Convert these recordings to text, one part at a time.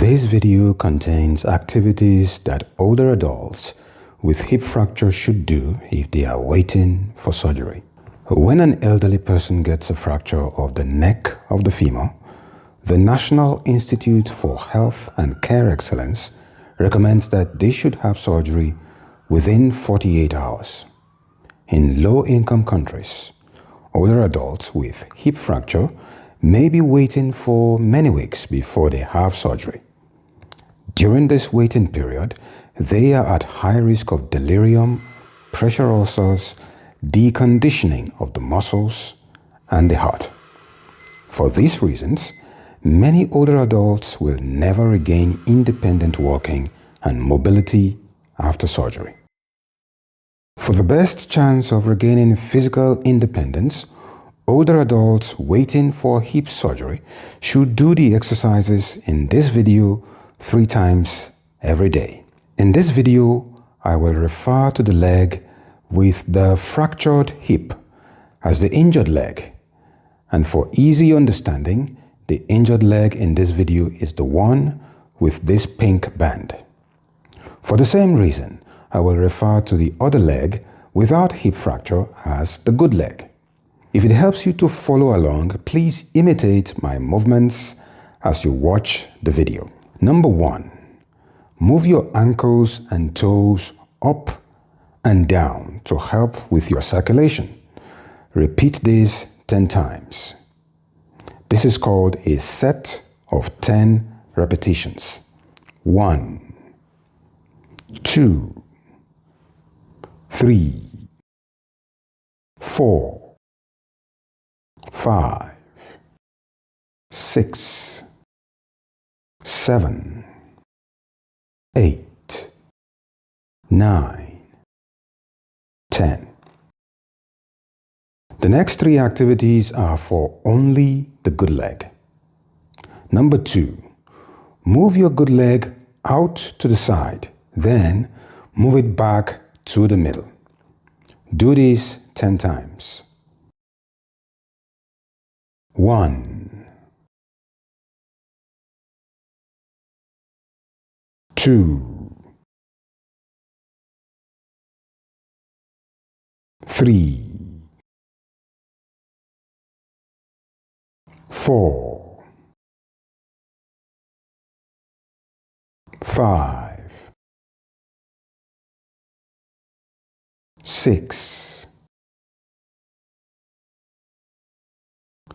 This video contains activities that older adults with hip fracture should do if they are waiting for surgery. When an elderly person gets a fracture of the neck of the femur, the National Institute for Health and Care Excellence recommends that they should have surgery within 48 hours. In low-income countries, older adults with hip fracture may be waiting for many weeks before they have surgery. During this waiting period, they are at high risk of delirium, pressure ulcers, deconditioning of the muscles, and the heart. For these reasons, many older adults will never regain independent walking and mobility after surgery. For the best chance of regaining physical independence, older adults waiting for hip surgery should do the exercises in this video 3 times every day. In this video, I will refer to the leg with the fractured hip as the injured leg. And for easy understanding, the injured leg in this video is the one with this pink band. For the same reason, I will refer to the other leg without hip fracture as the good leg. If it helps you to follow along, please imitate my movements as you watch the video. Number 1. Move your ankles and toes up and down to help with your circulation. Repeat this 10 times. This is called a set of 10 repetitions. 1, 2, 3, 4, 5, 6, 7, 8, 9, 10. The next 3 activities are for only the good leg. Number 2, move your good leg out to the side, then move it back to the middle. Do this 10 times. 1, 2, 3, 4, 5, 6,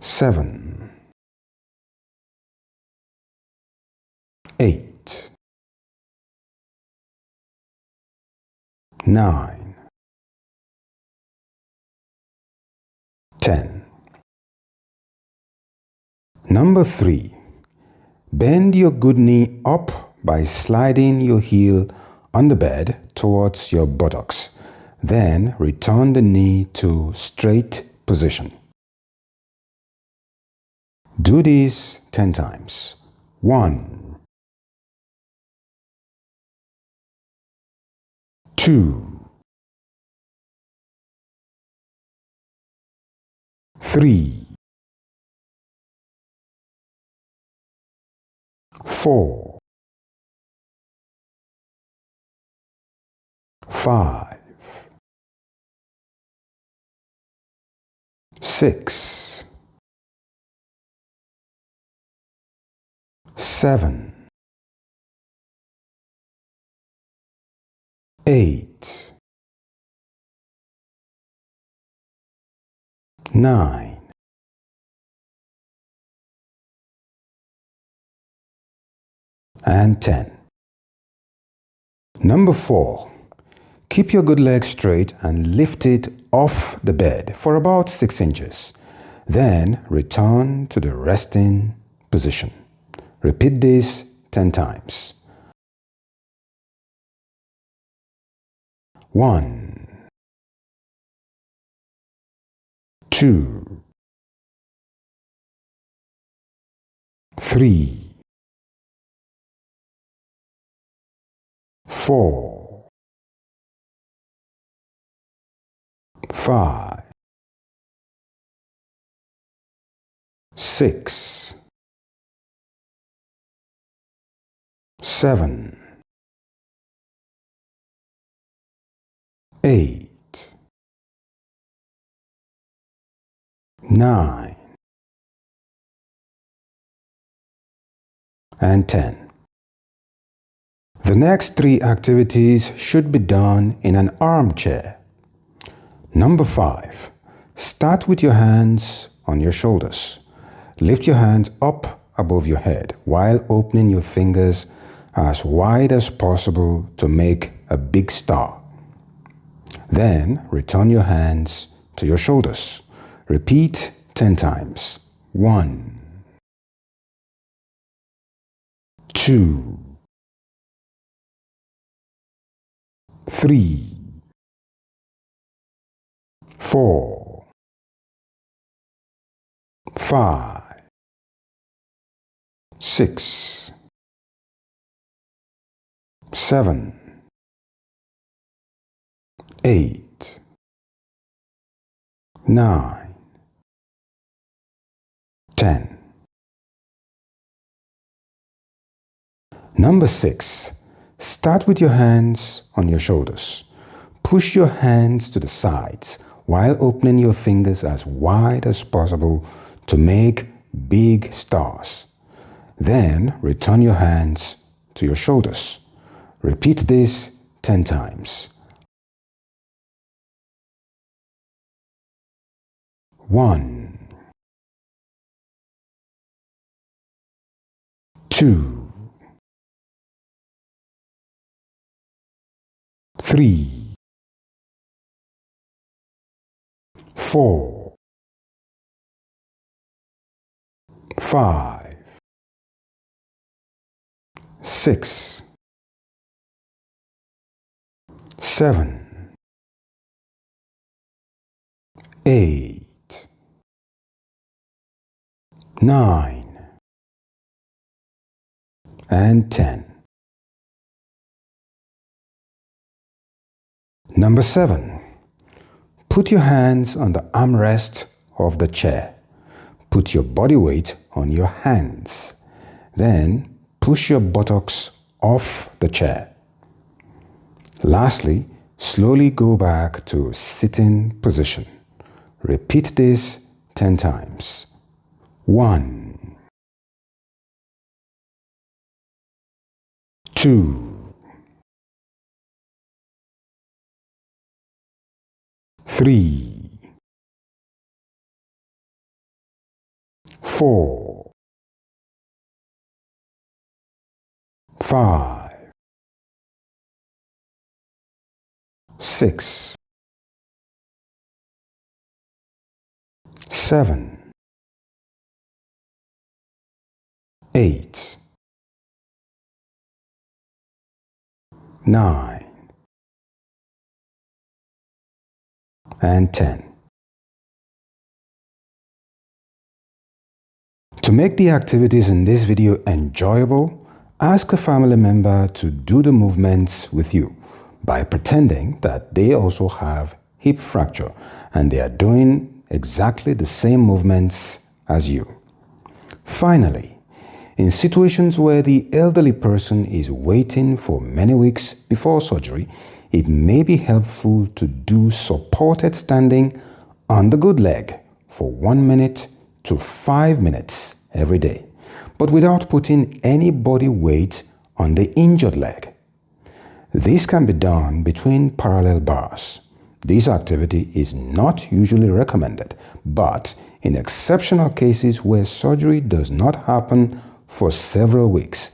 7, 8, 9, 10. Number 3, bend your good knee up by sliding your heel on the bed towards your buttocks. Then return the knee to straight position. Do this 10 times. 1, 2, 3, 4, 5, 6, 7, 8, 9, 10. Number 4, keep your good leg straight and lift it off the bed for about 6 inches. Then return to the resting position. Repeat this 10 times. 1, 2, 3, 4, 5, 6, 7, 8, 9, and 10. The next 3 activities should be done in an armchair. Number 5. Start with your hands on your shoulders. Lift your hands up above your head while opening your fingers as wide as possible to make a big star. Then return your hands to your shoulders. Repeat 10 times. 1, 2, 3, 4, 5, 6, 7, 8, 9, 10. Number 6. Start with your hands on your shoulders. Push your hands to the sides while opening your fingers as wide as possible to make big stars. Then return your hands to your shoulders. Repeat this 10 times. 1, 2, 3, 4, 5, 6, 7, 8, 9, and 10. Number 7. Put your hands on the armrest of the chair. Put your body weight on your hands. Then push your buttocks off the chair. Lastly, slowly go back to sitting position. Repeat this 10 times. 1, 2, 3, 4, 5, 6, 7, 8, 9, and 10. To make the activities in this video enjoyable, ask a family member to do the movements with you by pretending that they also have hip fracture and they are doing exactly the same movements as you. Finally, in situations where the elderly person is waiting for many weeks before surgery, it may be helpful to do supported standing on the good leg for 1 minute to 5 minutes every day, but without putting any body weight on the injured leg. This can be done between parallel bars. This activity is not usually recommended, but in exceptional cases where surgery does not happen for several weeks,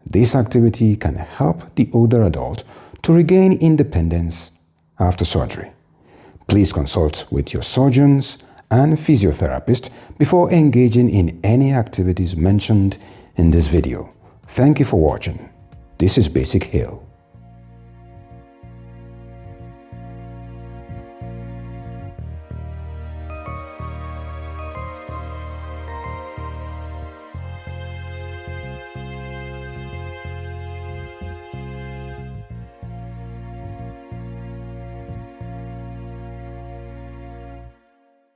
this activity can help the older adult to regain independence after surgery. Please consult with your surgeons and physiotherapist before engaging in any activities mentioned in this video. Thank you for watching. This is Basic Hale.